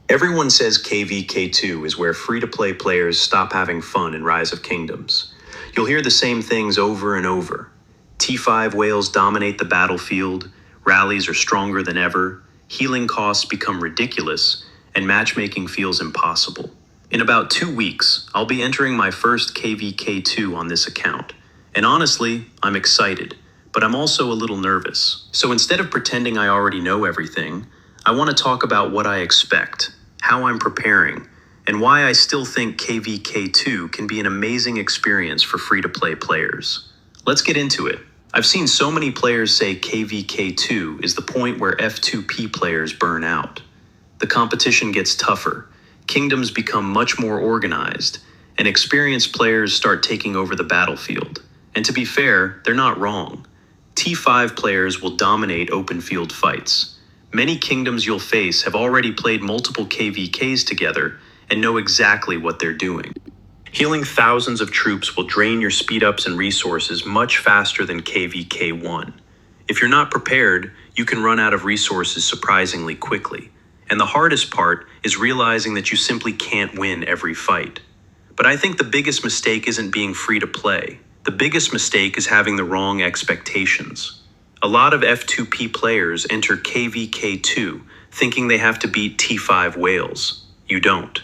Everyone says KvK2 is where free-to-play players stop having fun in Rise of Kingdoms. You'll hear the same things over and over. T5 whales dominate the battlefield, rallies are stronger than ever, healing costs become ridiculous, and matchmaking feels impossible. In about 2 weeks, I'll be entering my first KvK2 on this account. And honestly, I'm excited, but I'm also a little nervous. So instead of pretending I already know everything, I want to talk about what I expect, how I'm preparing, and why I still think KvK2 can be an amazing experience for free-to-play players. Let's get into it. I've seen so many players say KvK2 is the point where F2P players burn out. The competition gets tougher, kingdoms become much more organized, and experienced players start taking over the battlefield. And to be fair, they're not wrong. T5 players will dominate open field fights. Many kingdoms you'll face have already played multiple KvKs together and know exactly what they're doing. Healing thousands of troops will drain your speed-ups and resources much faster than KvK1. If you're not prepared, you can run out of resources surprisingly quickly. And the hardest part is realizing that you simply can't win every fight. But I think the biggest mistake isn't being free to play. The biggest mistake is having the wrong expectations. A lot of F2P players enter KvK2 thinking they have to beat T5 whales. You don't.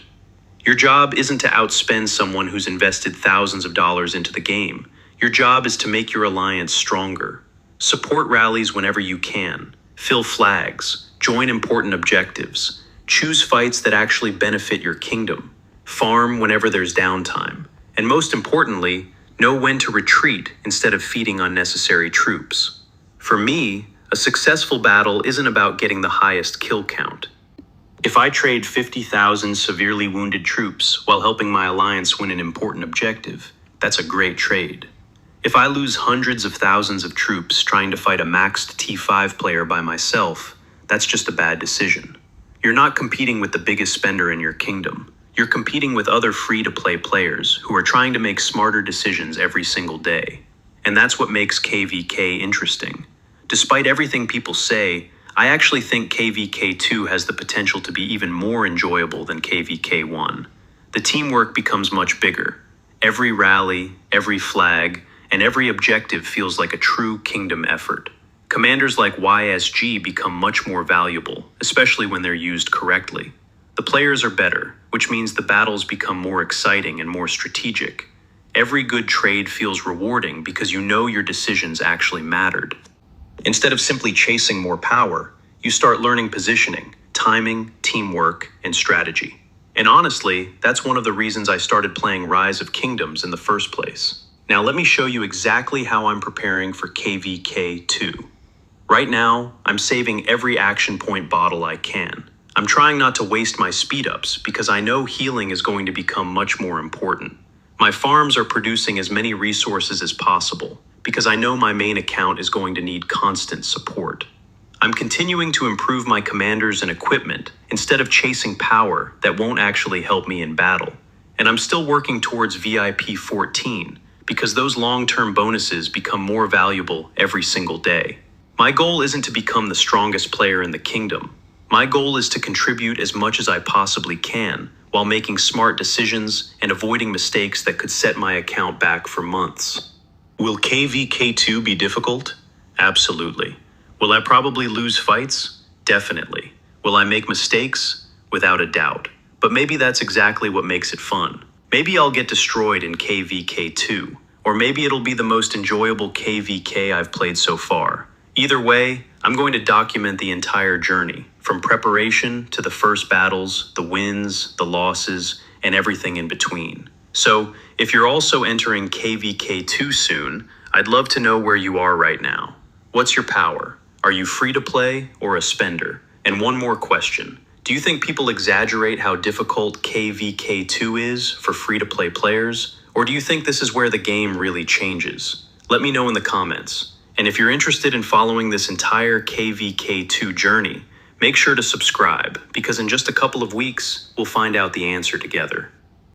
Your job isn't to outspend someone who's invested thousands of dollars into the game. Your job is to make your alliance stronger. Support rallies whenever you can. Fill flags. Join important objectives. Choose fights that actually benefit your kingdom. Farm whenever there's downtime. And most importantly, know when to retreat instead of feeding unnecessary troops. For me, a successful battle isn't about getting the highest kill count. If I trade 50,000 severely wounded troops while helping my alliance win an important objective, that's a great trade. If I lose hundreds of thousands of troops trying to fight a maxed T5 player by myself, that's just a bad decision. You're not competing with the biggest spender in your kingdom. You're competing with other free-to-play players who are trying to make smarter decisions every single day. And that's what makes KvK interesting. Despite everything people say, I actually think KvK2 has the potential to be even more enjoyable than KvK1. The teamwork becomes much bigger. Every rally, every flag, and every objective feels like a true kingdom effort. Commanders like YSG become much more valuable, especially when they're used correctly. The players are better, which means the battles become more exciting and more strategic. Every good trade feels rewarding because you know your decisions actually mattered. Instead of simply chasing more power, you start learning positioning, timing, teamwork, and strategy. And honestly, that's one of the reasons I started playing Rise of Kingdoms in the first place. Now let me show you exactly how I'm preparing for KvK2. Right now, I'm saving every action point bottle I can. I'm trying not to waste my speed-ups because I know healing is going to become much more important. My farms are producing as many resources as possible because I know my main account is going to need constant support. I'm continuing to improve my commanders and equipment instead of chasing power that won't actually help me in battle. And I'm still working towards VIP 14 because those long-term bonuses become more valuable every single day. My goal isn't to become the strongest player in the kingdom. My goal is to contribute as much as I possibly can while making smart decisions and avoiding mistakes that could set my account back for months. Will KvK2 be difficult? Absolutely. Will I probably lose fights? Definitely. Will I make mistakes? Without a doubt. But maybe that's exactly what makes it fun. Maybe I'll get destroyed in KvK2, or maybe it'll be the most enjoyable KvK I've played so far. Either way, I'm going to document the entire journey, from preparation to the first battles, the wins, the losses, and everything in between. So, if you're also entering KvK2 soon, I'd love to know where you are right now. What's your power? Are you free to play or a spender? And one more question. Do you think people exaggerate how difficult KvK2 is for free-to-play players? Or do you think this is where the game really changes? Let me know in the comments. And if you're interested in following this entire KvK2 journey, make sure to subscribe, because in just a couple of weeks, we'll find out the answer together.